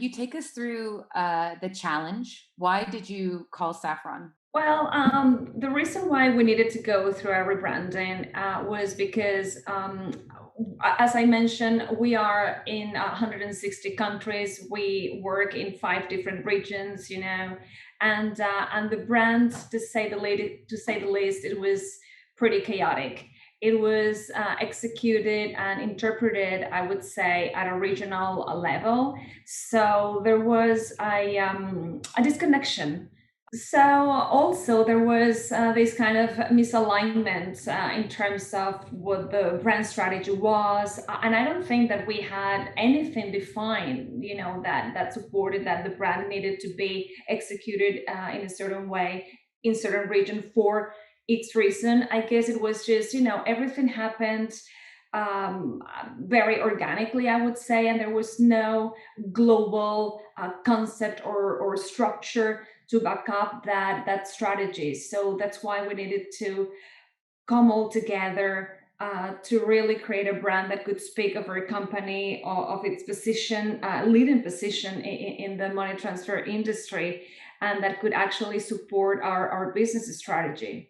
you take us through the challenge? Why did you call Saffron? Well, the reason why we needed to go through a rebranding was because, as I mentioned, we are in 160 countries. We work in 5 different regions, and the brand, to say the least, it was pretty chaotic. It was executed and interpreted, I would say, at a regional level. So there was a disconnection. So also there was this kind of misalignment in terms of what the brand strategy was, and I don't think that we had anything defined, that supported that the brand needed to be executed in a certain way in certain region for its reason. I guess it was just, everything happened um, very organically, I would say, and there was no global concept or structure to back up that strategy. So that's why we needed to come all together to really create a brand that could speak of our company, of its position, leading position in the money transfer industry, and that could actually support our business strategy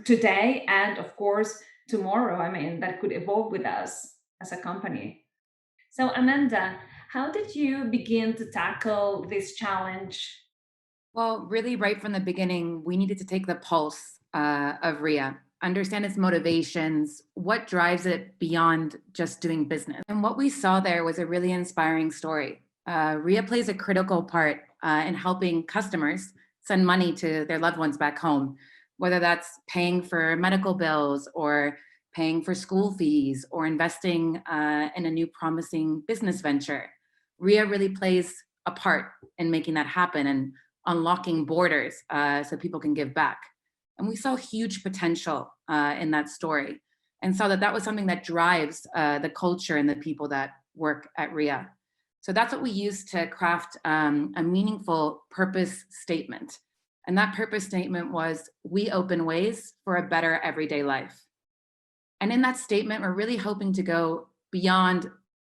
today and, of course, tomorrow. I mean, that could evolve with us as a company. So, Amanda, how did you begin to tackle this challenge? Well, really, right from the beginning, we needed to take the pulse of Ria, understand its motivations, what drives it beyond just doing business. And what we saw there was a really inspiring story. Ria plays a critical part in helping customers send money to their loved ones back home, whether that's paying for medical bills or paying for school fees or investing in a new promising business venture. Ria really plays a part in making that happen and unlocking borders so people can give back. And we saw huge potential in that story and saw that that was something that drives the culture and the people that work at RIA. So that's what we used to craft a meaningful purpose statement. And that purpose statement was, we open ways for a better everyday life. And in that statement, we're really hoping to go beyond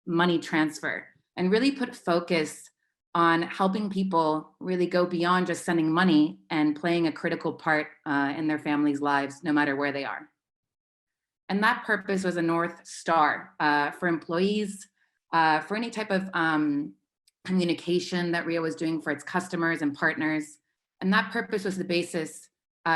money transfer and really put focus on helping people really go beyond just sending money and playing a critical part in their families' lives, no matter where they are. And that purpose was a North Star for employees, for any type of communication that RIA was doing for its customers and partners. And that purpose was the basis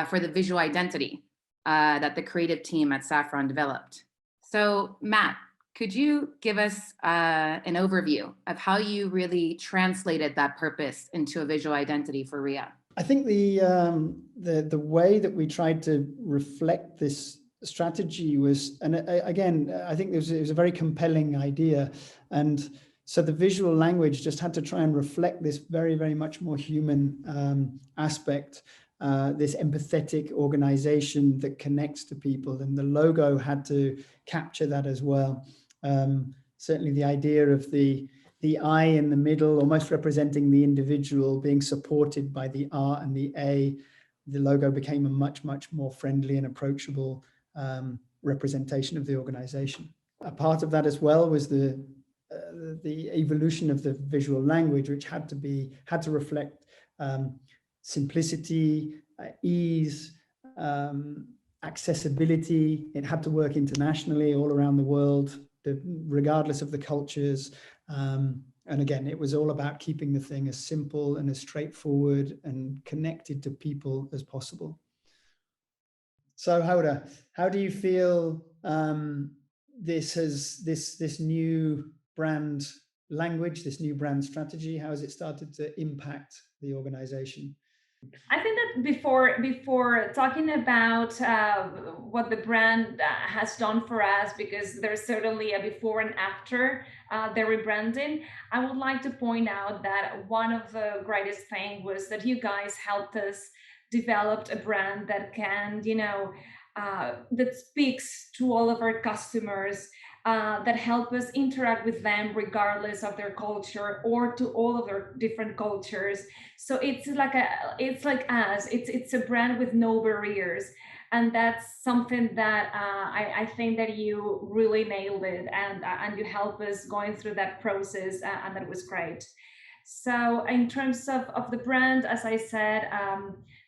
for the visual identity that the creative team at Saffron developed. So Matt, could you give us an overview of how you really translated that purpose into a visual identity for RIA? I think the way that we tried to reflect this strategy was, and again, I think it was a very compelling idea, and so the visual language just had to try and reflect this very, very much more human aspect, this empathetic organization that connects to people, and the logo had to capture that as well. Certainly the idea of the I in the middle, almost representing the individual, being supported by the R and the A, the logo became a much, much more friendly and approachable representation of the organization. A part of that as well was the evolution of the visual language, which had to reflect simplicity, ease, accessibility. It had to work internationally, all around the world, regardless of the cultures. And again, it was all about keeping the thing as simple and as straightforward and connected to people as possible. So Hoda, how do you feel this new brand language, this new brand strategy, how has it started to impact the organization? I think that before talking about what the brand has done for us, because there's certainly a before and after the rebranding, I would like to point out that one of the greatest things was that you guys helped us develop a brand that can, that speaks to all of our customers, that help us interact with them regardless of their culture or to all of their different cultures. So it's like us. It's a brand with no barriers, and that's something that I think that you really nailed it, and you helped us going through that process, and that was great. So in terms of the brand, as I said,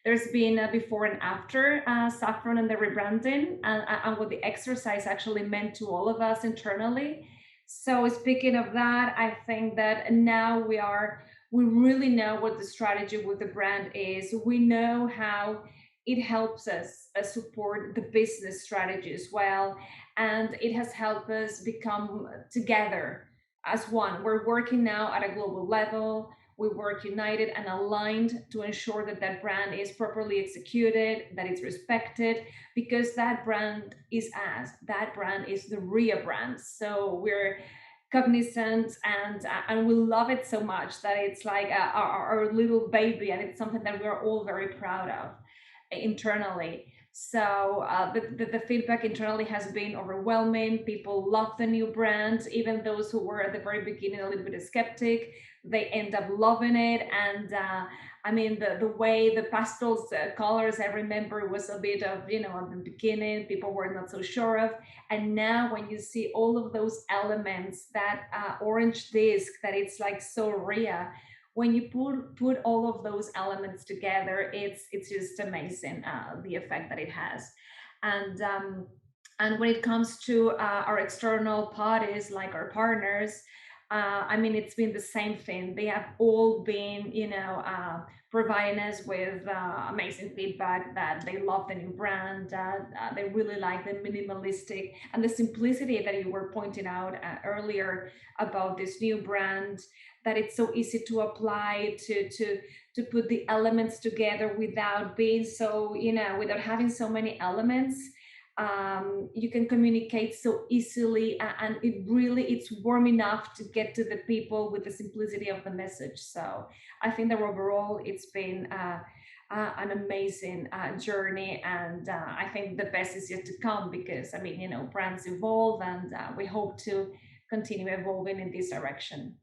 there's been a before and after Saffron and the rebranding, and what the exercise actually meant to all of us internally. So speaking of that, I think that now we really know what the strategy with the brand is. We know how it helps us support the business strategy as well, and it has helped us become together as one. We're working now at a global level. We work united and aligned to ensure that that brand is properly executed, that it's respected, because that brand is us. That brand is the Ria brand. So we're cognizant, and we love it so much that it's like our little baby, and it's something that we're all very proud of internally. So the feedback internally has been overwhelming. People love the new brand. Even those who were at the very beginning a little bit skeptic, they end up loving it. And I mean, the way the pastels colors, I remember, was a bit of, at the beginning, people were not so sure of. And now when you see all of those elements, that orange disc, that it's like so Ria, when you put all of those elements together, it's just amazing, the effect that it has. And when it comes to our external parties, like our partners, I mean, it's been the same thing. They have all been, providing us with amazing feedback that they love the new brand, they really like the minimalistic and the simplicity that you were pointing out earlier about this new brand, that it's so easy to apply, to put the elements together without being so, without having so many elements. You can communicate so easily, and it's warm enough to get to the people with the simplicity of the message. So I think that overall it's been an amazing journey, and I think the best is yet to come, because I mean, brands evolve, and we hope to continue evolving in this direction.